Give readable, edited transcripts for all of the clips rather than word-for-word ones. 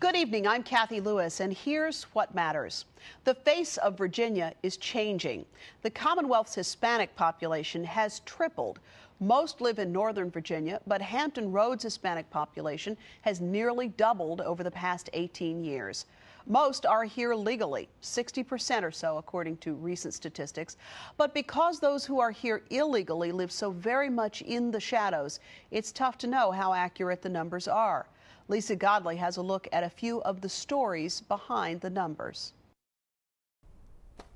Good evening, I'm Cathy Lewis, and here's what matters. The face of Virginia is changing. The Commonwealth's Hispanic population has tripled. Most live in Northern Virginia, but Hampton Roads' Hispanic population has nearly doubled over the past 18 years. Most are here legally, 60% or so according to recent statistics. But because those who are here illegally live so very much in the shadows, it's tough to know how accurate the numbers are. Lisa Godley has a look at a few of the stories behind the numbers.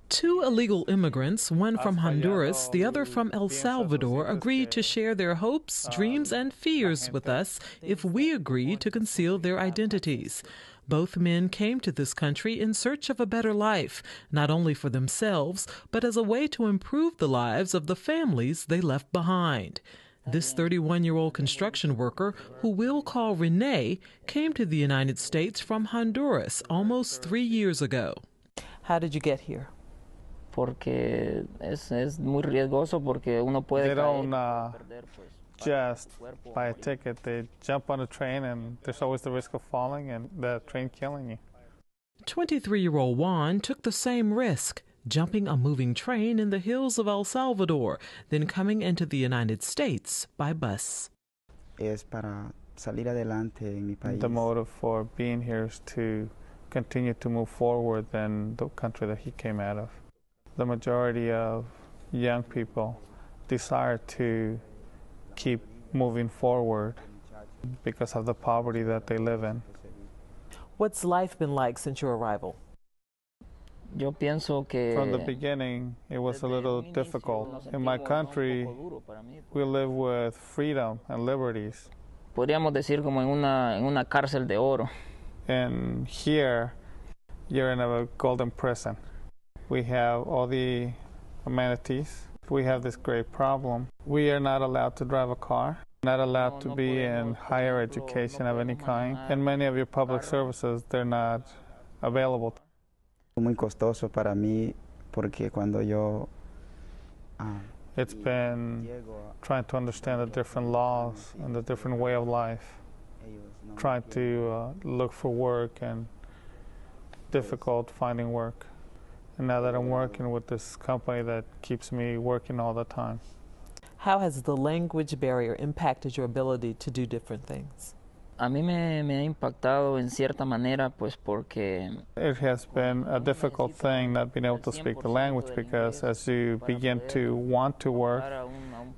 Two illegal immigrants, one from Honduras, the other from El Salvador, agreed to share their hopes, dreams, and fears with us if we agreed to conceal their identities. Both men came to this country in search of a better life, not only for themselves, but as a way to improve the lives of the families they left behind. This 31-year-old construction worker, who we'll call Renee, came to the United States from Honduras almost 3 years ago. How did you get here? Porque es muy riesgoso porque uno puede They don't just buy a ticket. They jump on a train and there's always the risk of falling and the train killing you. 23-year-old Juan took the same risk, jumping a moving train in the hills of El Salvador, then coming into the United States by bus. Es para salir adelante en mi país. The motive for being here is to continue to move forward in the country that he came out of. The majority of young people desire to keep moving forward because of the poverty that they live in. What's life been like since your arrival? Yo pienso que from the beginning, it was a little difficult. In my country, we live with freedom and liberties. Podríamos decir como en una cárcel de oro. And here, you're in a golden prison. We have all the amenities. We have this great problem. We are not allowed to drive a car, not allowed to be in higher education of any kind. And many of your public services, they're not available. Muy costoso para mí porque cuando yo It's been trying to understand the different laws and the different way of life, trying to look for work and difficult finding work. And now that I'm working with this company that keeps me working all the time. How has the language barrier impacted your ability to do different things? A mí me ha impactado en cierta manera, pues porque it has been a difficult thing not being able to speak the language, because as you begin to want to work,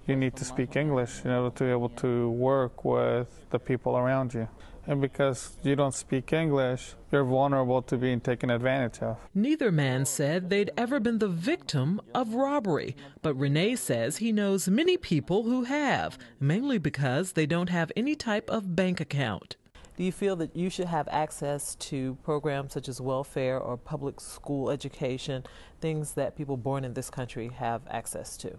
you need to speak English in order to be able to work with the people around you. And because you don't speak English, you're vulnerable to being taken advantage of. Neither man said they'd ever been the victim of robbery, but Renee says he knows many people who have, mainly because they don't have any type of bank account. Do you feel that you should have access to programs such as welfare or public school education, things that people born in this country have access to?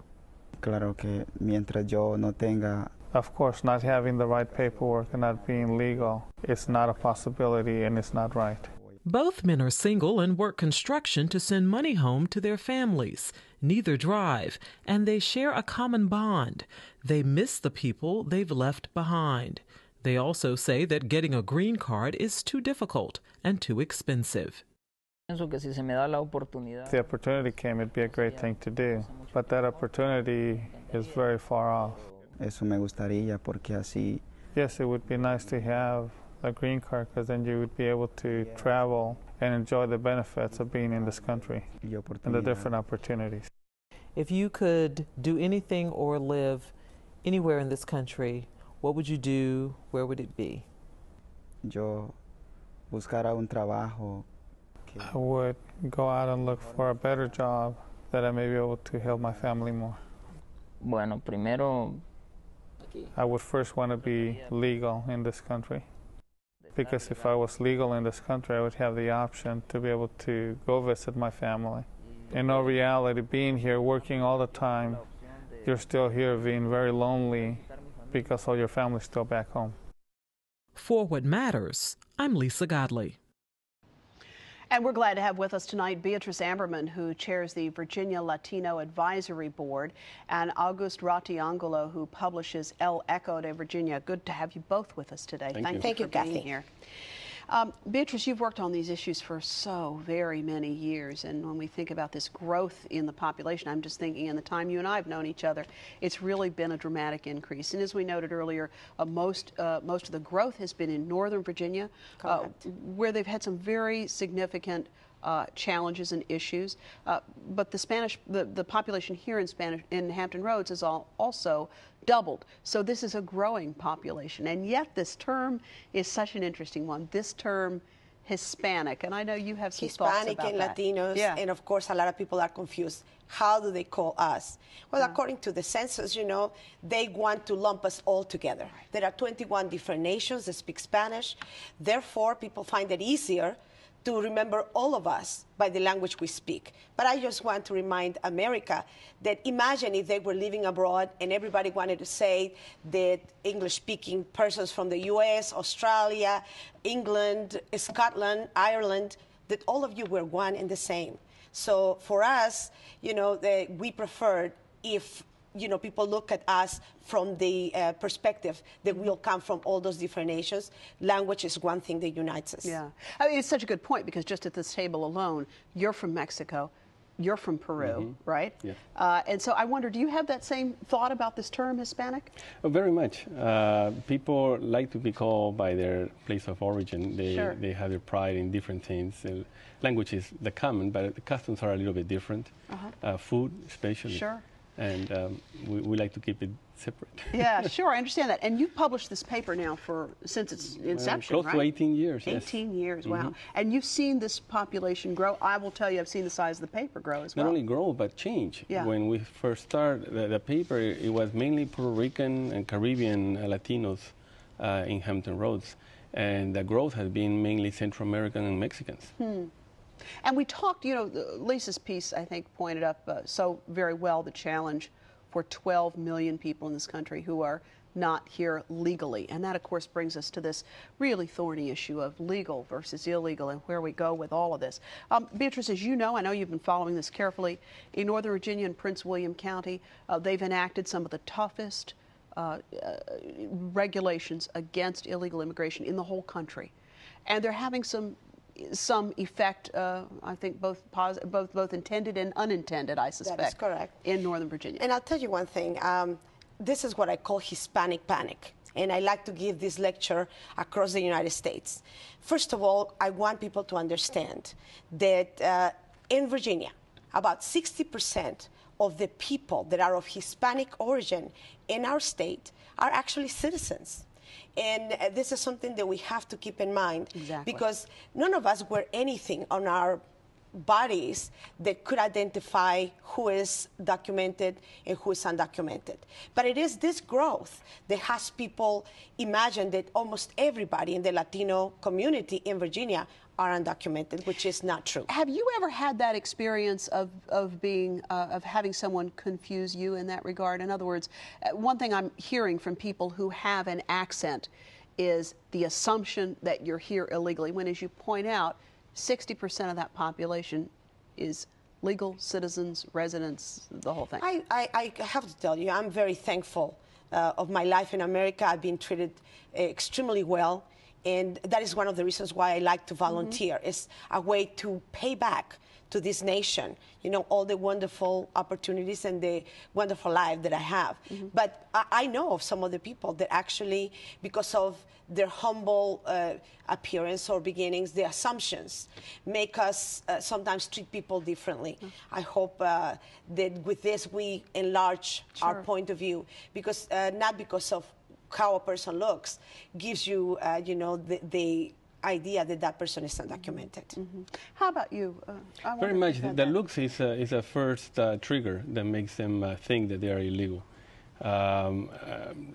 Claro que mientras yo no tenga. Of course, not having the right paperwork and not being legal, it's not a possibility and it's not right. Both men are single and work construction to send money home to their families. Neither drive, and they share a common bond. They miss the people they've left behind. They also say that getting a green card is too difficult and too expensive. If the opportunity came, it'd be a great thing to do, but that opportunity is very far off. Eso me gustaría porque así. Yes, it would be nice to have a green card, because then you would be able to travel and enjoy the benefits of being in this country and the different opportunities. If you could do anything or live anywhere in this country, what would you do? Where would it be? Yo buscara un trabajo. I would go out and look for a better job that I may be able to help my family more. Bueno, primero, I would first want to be legal in this country, because if I was legal in this country, I would have the option to be able to go visit my family. In all reality, being here, working all the time, you're still here being very lonely because all your family's still back home. For What Matters, I'm Lisa Godley. And we're glad to have with us tonight Beatrice Amberman, who chairs the Virginia Latino Advisory Board, and August Ratiangulo, who publishes El Eco de Virginia. Good to have you both with us today. Thank you, for being here. Beatrice, you've worked on these issues for so very many years, and when we think about this growth in the population, I'm just thinking in the time you and I have known each other, it's really been a dramatic increase. And as we noted earlier, most of the growth has been in Northern Virginia, where they've had some very significant challenges and issues, but the population here in Hampton Roads is also doubled. So this is a growing population, and yet this term is such an interesting one. This term, Hispanic, and I know you have some thoughts about Hispanic and that. Latinos, and of course a lot of people are confused. How do they call us? Well, according to the census, you know, they want to lump us all together. There are 21 different nations that speak Spanish. Therefore, people find it easier to remember all of us by the language we speak. But I just want to remind America that imagine if they were living abroad and everybody wanted to say that English-speaking persons from the US, Australia, England, Scotland, Ireland, that all of you were one and the same. So for us, you know, we preferred if people look at us from the perspective that we all come from all those different nations. Language is one thing that unites us. Yeah. I mean, it's such a good point, because just at this table alone, you're from Mexico, you're from Peru, right? Yeah. And so I wonder, do you have that same thought about this term, Hispanic? Oh, very much. People like to be called by their place of origin. They have their pride in different things. Language is the common, but the customs are a little bit different. Food, especially. Sure. And we like to keep it separate. Yeah, sure, I understand that. And you've published this paper now since its inception, close right? to 18 years, 18 years, wow. And you've seen this population grow. I will tell you, I've seen the size of the paper grow as well. Not only grow, but change. Yeah. When we first started the paper, it was mainly Puerto Rican and Caribbean Latinos in Hampton Roads. And the growth has been mainly Central American and Mexicans. And we talked, Lisa's piece, I think, pointed up so very well the challenge for 12 million people in this country who are not here legally. And that, of course, brings us to this really thorny issue of legal versus illegal and where we go with all of this. Beatrice, as you know, I know you've been following this carefully, in Northern Virginia and Prince William County, they've enacted some of the toughest regulations against illegal immigration in the whole country. And they're having some effect, I think both intended and unintended, I suspect. That is correct. In Northern Virginia. And I'll tell you one thing. This is what I call Hispanic panic. And I like to give this lecture across the United States. First of all, I want people to understand that in Virginia, about 60% of the people that are of Hispanic origin in our state are actually citizens. And this is something that we have to keep in mind. Exactly. Because none of us wear anything on our bodies that could identify who is documented and who is undocumented. But it is this growth that has people imagine that almost everybody in the Latino community in Virginia are undocumented, which is not true. Have you ever had that experience of having someone confuse you in that regard? In other words, one thing I'm hearing from people who have an accent is the assumption that you're here illegally, when, as you point out, 60% of that population is legal citizens, residents, the whole thing. I have to tell you, I'm very thankful of my life in America. I've been treated extremely well. And that is one of the reasons why I like to volunteer. It's a way to pay back to this nation, all the wonderful opportunities and the wonderful life that I have. But I know of some of the people that actually, because of their humble appearance or beginnings, the assumptions make us sometimes treat people differently. I hope that with this we enlarge our point of view, because not because of how a person looks gives you, the idea that that person is undocumented. How about you? Very much. The looks is a first trigger that makes them think that they are illegal.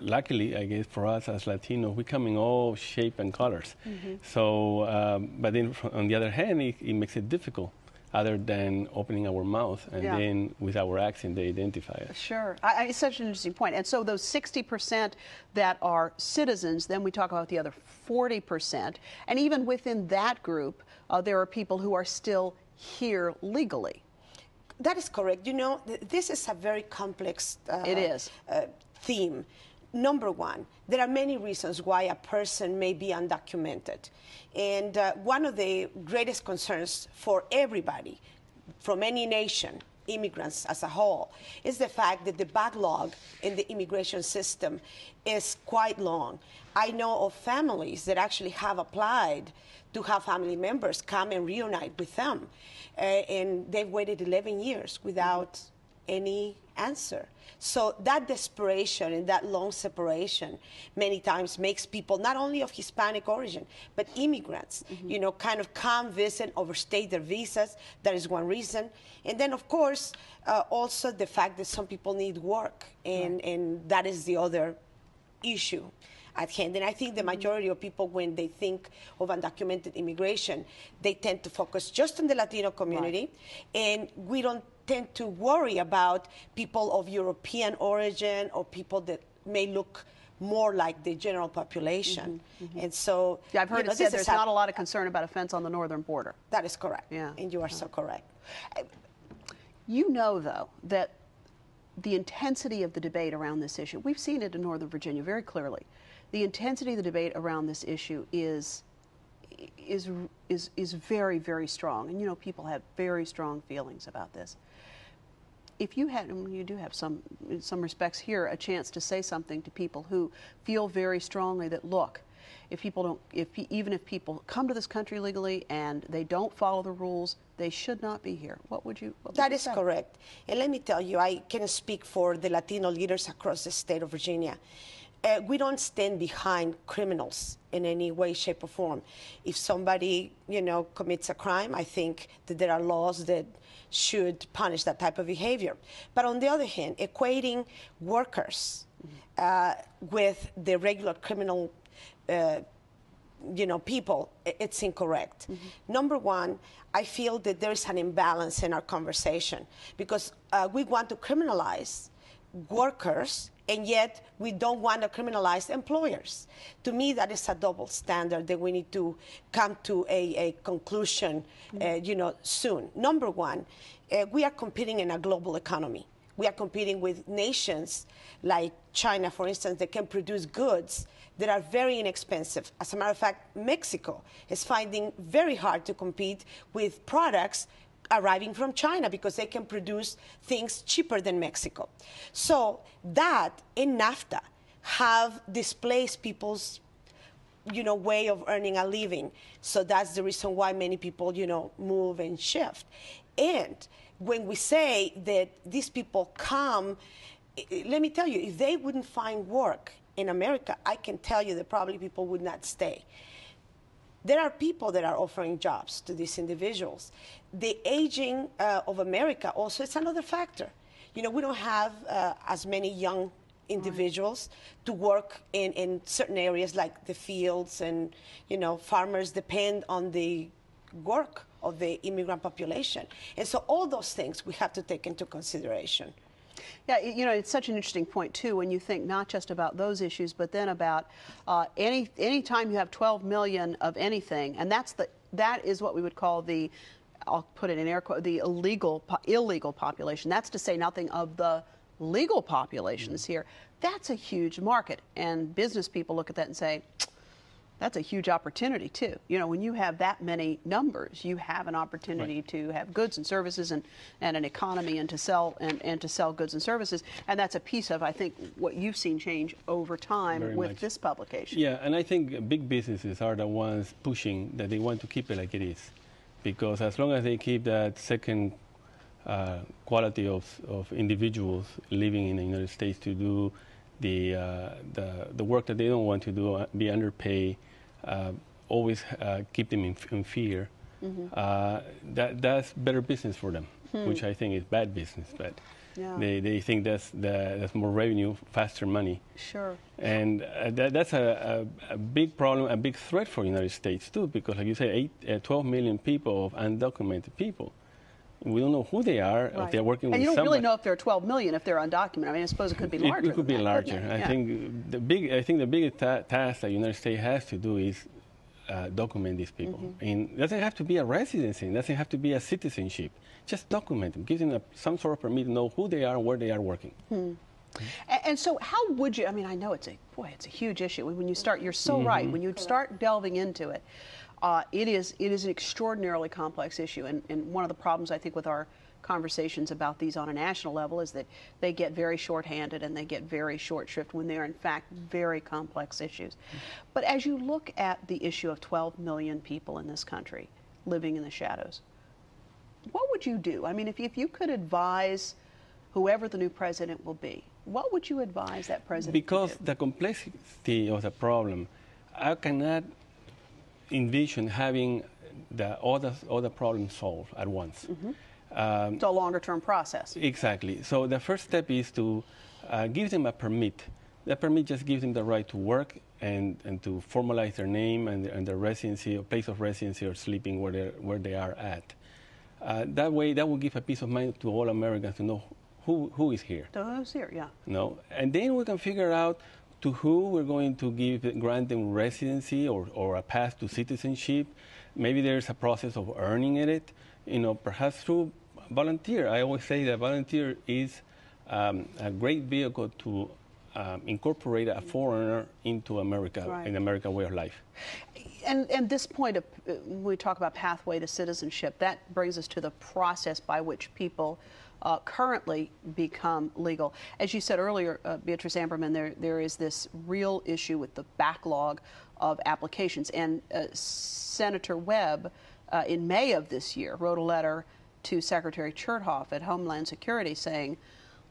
Luckily, I guess for us as Latinos, we come in all shape and colors. So, but then on the other hand, it makes it difficult, other than opening our mouth and then with our accent they identify us. Sure. It's such an interesting point. And so those 60% that are citizens, then we talk about the other 40%. And even within that group, there are people who are still here legally. That is correct. This is a very complex it is. Theme. number one, there are many reasons why a person may be undocumented. And one of the greatest concerns for everybody from any nation, immigrants as a whole, is the fact that the backlog in the immigration system is quite long. I know of families that actually have applied to have family members come and reunite with them, and they've waited 11 years without any answer. So that desperation and that long separation many times makes people not only of Hispanic origin, but immigrants, you know, kind of come, visit, overstay their visas. That is one reason. And then, of course, also the fact that some people need work, and that is the other issue at hand. And I think the majority of people, when they think of undocumented immigration, they tend to focus just on the Latino community, and we don't tend to worry about people of European origin or people that may look more like the general population. And so, yeah, I've heard it said there's not a lot of concern about a fence on the northern border. That is correct. Yeah. And you are so correct. You know, though, that the intensity of the debate around this issue, we've seen it in Northern Virginia very clearly. The intensity of the debate around this issue is very, very strong. And, you know, people have very strong feelings about this. If you had, and you do have in some respects here, a chance to say something to people who feel very strongly that, look, if people don't, even if people come to this country legally and they don't follow the rules, they should not be here. What would you say? That is correct. And let me tell you, I can speak for the Latino leaders across the state of Virginia. We don't stand behind criminals in any way, shape, or form. If somebody, you know, commits a crime, I think that there are laws that should punish that type of behavior. But on the other hand, equating workers with the regular criminal, you know, people, it's incorrect. Number one, I feel that there is an imbalance in our conversation because we want to criminalize workers, and yet we don't want to criminalize employers. To me, that is a double standard that we need to come to a conclusion, you know, soon. Number one, we are competing in a global economy. We are competing with nations like China, for instance, that can produce goods that are very inexpensive. As a matter of fact, Mexico is finding very hard to compete with products arriving from China because they can produce things cheaper than Mexico. So that and NAFTA have displaced people's, you know, way of earning a living. So that's the reason why many people, you know, move and shift. And when we say that these people come, let me tell you, if they wouldn't find work in America, I can tell you that probably people would not stay. There are people that are offering jobs to these individuals. The aging of America also is another factor. You know, we don't have as many young individuals to work in certain areas like the fields, and, you know, farmers depend on the work of the immigrant population. And so all those things we have to take into consideration. Yeah, you know, it's such an interesting point, too, when you think not just about those issues, but then about any time you have 12 million of anything, and that is what we would call the, I'll put it in air quotes, the illegal population. That's to say nothing of the legal populations here. That's a huge market, and business people look at that and say, that's a huge opportunity, too. You know, when you have that many numbers, you have an opportunity to have goods and services and an economy, and to sell goods and services. And that's a piece of, I think, what you've seen change over time with this publication. Yeah, and I think big businesses are the ones pushing that they want to keep it like it is. Because as long as they keep that second quality of individuals living in the United States to do the work that they don't want to do, be underpaid, always keep them in fear. That's better business for them, which I think is bad business. But they think that's more revenue, faster money. Sure. And that's a big problem, a big threat for the United States too, because like you say, 12 million people of undocumented people. We don't know who they are, if they're working with somebody. And you don't really know if there are 12 million, if they're undocumented. I mean, I suppose it could be larger. It could be larger. I think the biggest task that the United States has to do is document these people. And it doesn't have to be a residency. It doesn't have to be a citizenship. Just document them. Give them some sort of permit to know who they are and where they are working. And so how would you, I mean, I know it's a huge issue. When you start, you're so right, when you start delving into it, it is an extraordinarily complex issue. And one of the problems, I think, with our conversations about these on a national level is that they get very shorthanded and they get very short shrift when they're in fact very complex issues. But as you look at the issue of 12 million people in this country living in the shadows, what would you do? I mean, if you could advise whoever the new president will be, what would you advise that president Because to do? the complexity of the problem, I cannot envision having all the problems solved at once. It's a longer-term process. Exactly. So the first step is to give them a permit. The permit just gives them the right to work and to formalize their name and their residency, or place of residency or sleeping where they are at. That way, that will give a peace of mind to all Americans to know who is here. Who's here, yeah. No, and then we can figure out to who we're going to grant them residency or a path to citizenship. Maybe there's a process of earning it, perhaps through volunteer. I always say that volunteer is a great vehicle to incorporate a foreigner into America, right, in American way of life. And this point, when we talk about pathway to citizenship, that brings us to the process by which people currently become legal. As you said earlier, Beatrice Amberman, there is this real issue with the backlog of applications. And Senator Webb, in May of this year, wrote a letter to Secretary Chertoff at Homeland Security saying,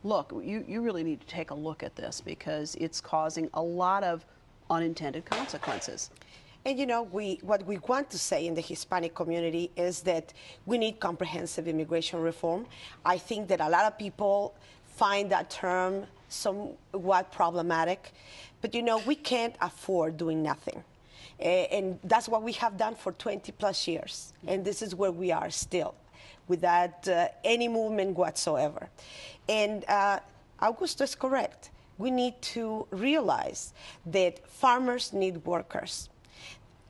look, you really need to take a look at this because it's causing a lot of unintended consequences. And what we want to say in the Hispanic community is that we need comprehensive immigration reform. I think that a lot of people find that term somewhat problematic, but we can't afford doing nothing. And that's what we have done for 20 plus years. And this is where we are still, without any movement whatsoever. And Augusto is correct. We need to realize that farmers need workers.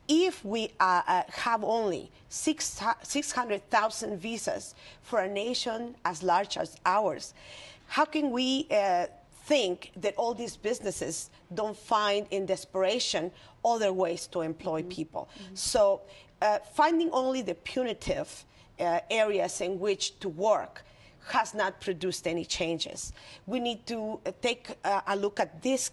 If we have only 600,000 visas for a nation as large as ours, how can we think that all these businesses don't find in desperation other ways to employ people? So finding only the punitive areas in which to work has not produced any changes. We need to take a look at this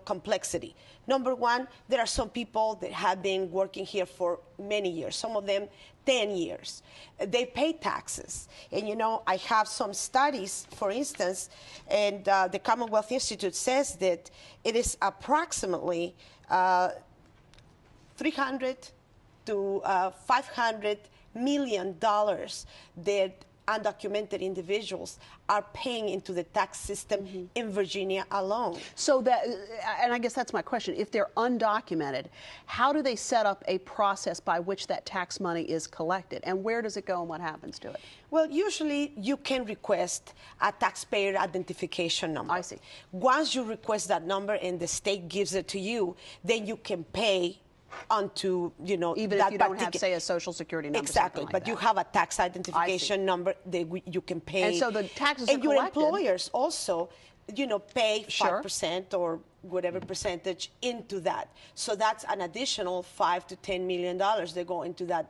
complexity. Number one, there are some people that have been working here for many years, some of them 10 years. They pay taxes. And I have some studies, for instance, and the Commonwealth Institute says that it is approximately $300 to $500 million that undocumented individuals are paying into the tax system in Virginia alone. So that, and I guess that's my question, if they're undocumented, how do they set up a process by which that tax money is collected? And where does it go and what happens to it? Well, usually you can request a taxpayer identification number. I see. Once you request that number and the state gives it to you, then you can pay onto, even that if you don't have, say, a social security number. Exactly, but you have a tax identification number that you can pay. And so the taxes are collected. And your employers also, pay 5% or whatever percentage into that. So that's an additional $5 to $10 million that go into that,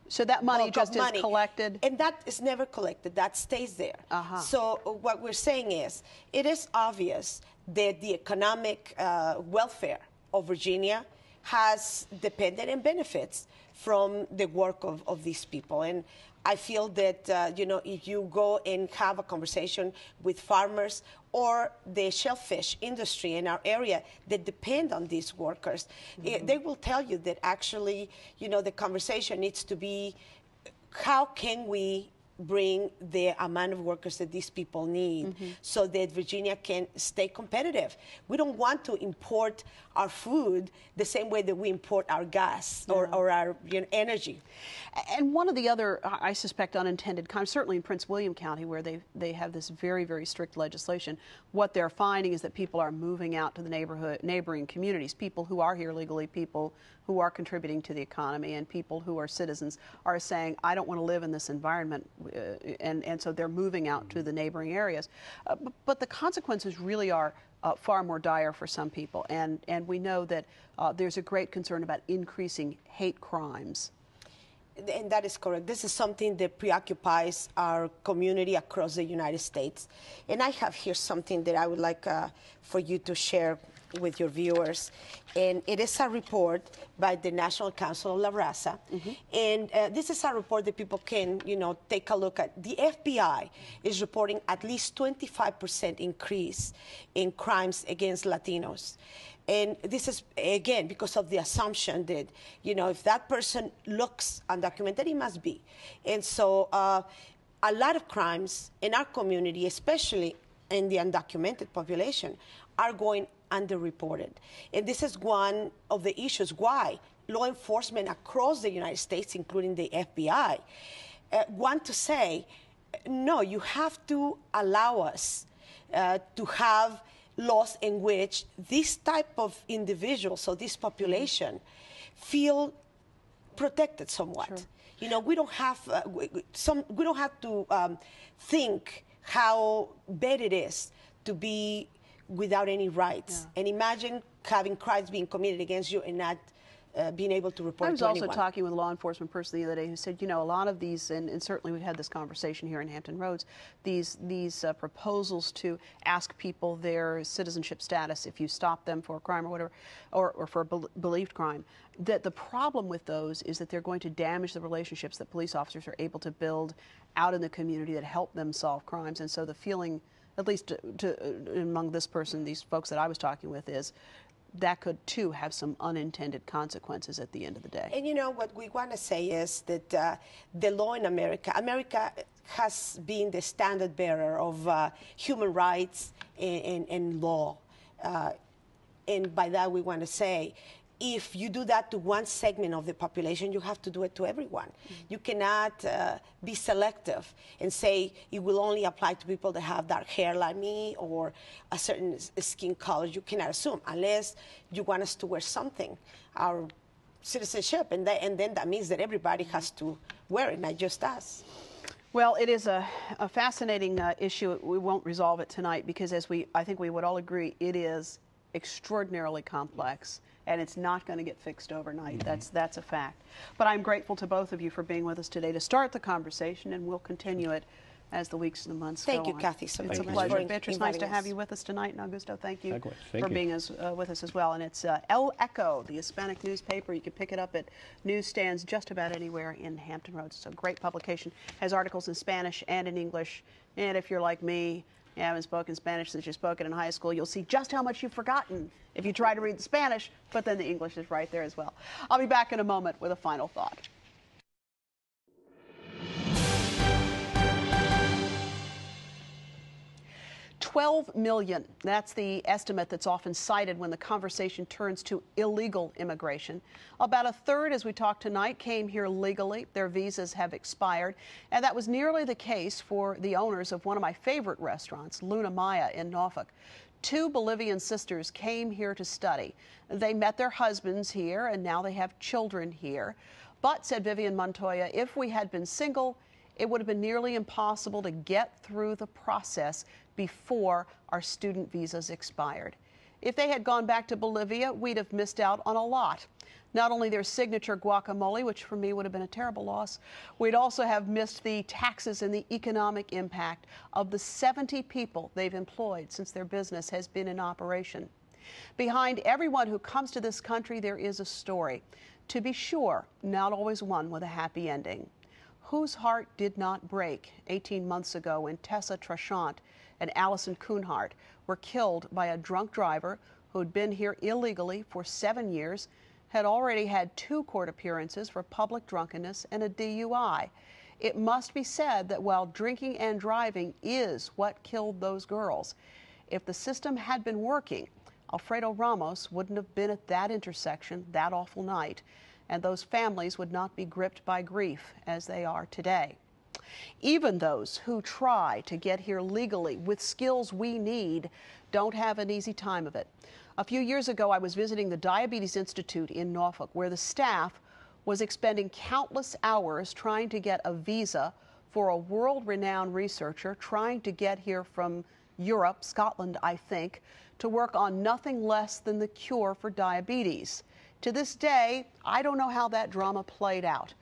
So that money just is collected? And that is never collected. That stays there. So what we're saying is, it is obvious that the economic welfare of Virginia has depended and benefits from the work of these people. And I feel that, if you go and have a conversation with farmers or the shellfish industry in our area that depend on these workers, they will tell you that actually, the conversation needs to be, how can we bring the amount of workers that these people need so that Virginia can stay competitive. We don't want to import our food the same way that we import our gas or our energy. And one of the other, I suspect, unintended consequences, certainly in Prince William County, where they have this very, very strict legislation, what they're finding is that people are moving out to the neighboring communities, people who are here legally, people who are contributing to the economy, and people who are citizens are saying, I don't want to live in this environment and so they're moving out to the neighboring areas. But the consequences really are far more dire for some people, and we know that there's a great concern about increasing hate crimes. And that is correct. This is something that preoccupies our community across the United States. And I have here something that I would like for you to share with your viewers. And it is a report by the National Council of La Raza. And this is a report that people can, take a look at. The FBI is reporting at least 25% increase in crimes against Latinos. And this is, again, because of the assumption that, if that person looks undocumented, he must be. And so a lot of crimes in our community, especially in the undocumented population, are going underreported. And this is one of the issues why law enforcement across the United States, including the FBI, want to say, no, you have to allow us to have laws in which this type of individuals, so this population, feel protected somewhat. Sure. We don't have we don't have to think how bad it is to be without any rights. Yeah. And imagine having crimes being committed against you and not being able to report to anyone. I was also talking with a law enforcement person the other day who said, a lot of these, and certainly we've had this conversation here in Hampton Roads, these proposals to ask people their citizenship status if you stop them for a crime or whatever, or for a believed crime, that the problem with those is that they're going to damage the relationships that police officers are able to build out in the community that help them solve crimes. And so the feeling, at least among this person, these folks that I was talking with, is that could, too, have some unintended consequences at the end of the day. And what we want to say is that the law in America has been the standard bearer of human rights and law. And by that, we want to say, if you do that to one segment of the population, you have to do it to everyone. You cannot be selective and say it will only apply to people that have dark hair like me or a certain skin color. You cannot assume, unless you want us to wear something, our citizenship, and then that means that everybody has to wear it, not just us. Well, it is a fascinating issue. We won't resolve it tonight because, I think we would all agree, it is extraordinarily complex. And it's not going to get fixed overnight. That's a fact. But I'm grateful to both of you for being with us today to start the conversation, and we'll continue it as the weeks and the months go on. Thank you, Cathy. So it's a pleasure. Beatrice, nice to have you with us tonight. And Augusto, thank you for being with us as well. And it's El Echo, the Hispanic newspaper. You can pick it up at newsstands just about anywhere in Hampton Roads. It's a great publication. Has articles in Spanish and in English. And if you're like me, you haven't spoken Spanish since you spoke it in high school, you'll see just how much you've forgotten if you try to read the Spanish, but then the English is right there as well. I'll be back in a moment with a final thought. $12 million. That's the estimate that's often cited when the conversation turns to illegal immigration. About a third, as we talk tonight, came here legally. Their visas have expired. And that was nearly the case for the owners of one of my favorite restaurants, Luna Maya in Norfolk. Two Bolivian sisters came here to study. They met their husbands here, and now they have children here. But, said Vivian Montoya, if we had been single, it would have been nearly impossible to get through the process before our student visas expired. If they had gone back to Bolivia, we'd have missed out on a lot. Not only their signature guacamole, which for me would have been a terrible loss, we'd also have missed the taxes and the economic impact of the 70 people they've employed since their business has been in operation. Behind everyone who comes to this country, there is a story. To be sure, not always one with a happy ending. Whose heart did not break 18 months ago when Tessa Trachant and Allison Kuhnhart were killed by a drunk driver who had been here illegally for 7 years, had already had 2 court appearances for public drunkenness and a DUI. It must be said that while drinking and driving is what killed those girls, if the system had been working, Alfredo Ramos wouldn't have been at that intersection that awful night, and those families would not be gripped by grief as they are today. Even those who try to get here legally with skills we need don't have an easy time of it. A few years ago, I was visiting the Diabetes Institute in Norfolk, where the staff was expending countless hours trying to get a visa for a world-renowned researcher trying to get here from Europe, Scotland, I think, to work on nothing less than the cure for diabetes. To this day, I don't know how that drama played out.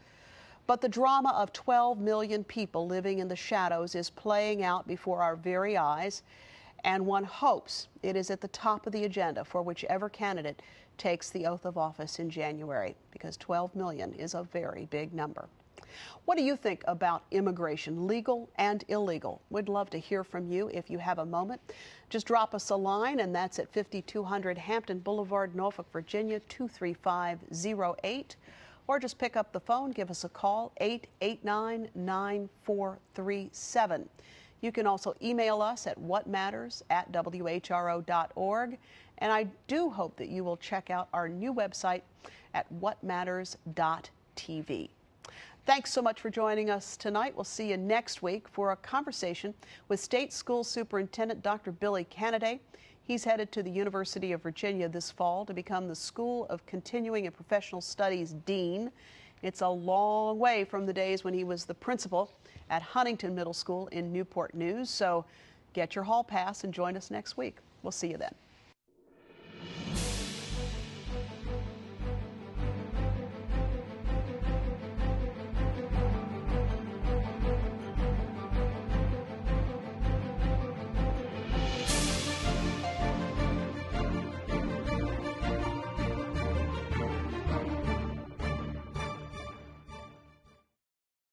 But the drama of 12 million people living in the shadows is playing out before our very eyes, and one hopes it is at the top of the agenda for whichever candidate takes the oath of office in January, because 12 million is a very big number. What do you think about immigration, legal and illegal? We'd love to hear from you if you have a moment. Just drop us a line, and that's at 5200 Hampton Boulevard, Norfolk, Virginia, 23508. Or just pick up the phone, give us a call, 889-9437. You can also email us at whatmatters@whro.org. And I do hope that you will check out our new website at whatmatters.tv. Thanks so much for joining us tonight. We'll see you next week for a conversation with State School Superintendent Dr. Billy Canaday. He's headed to the University of Virginia this fall to become the School of Continuing and Professional Studies Dean. It's a long way from the days when he was the principal at Huntington Middle School in Newport News. So get your hall pass and join us next week. We'll see you then.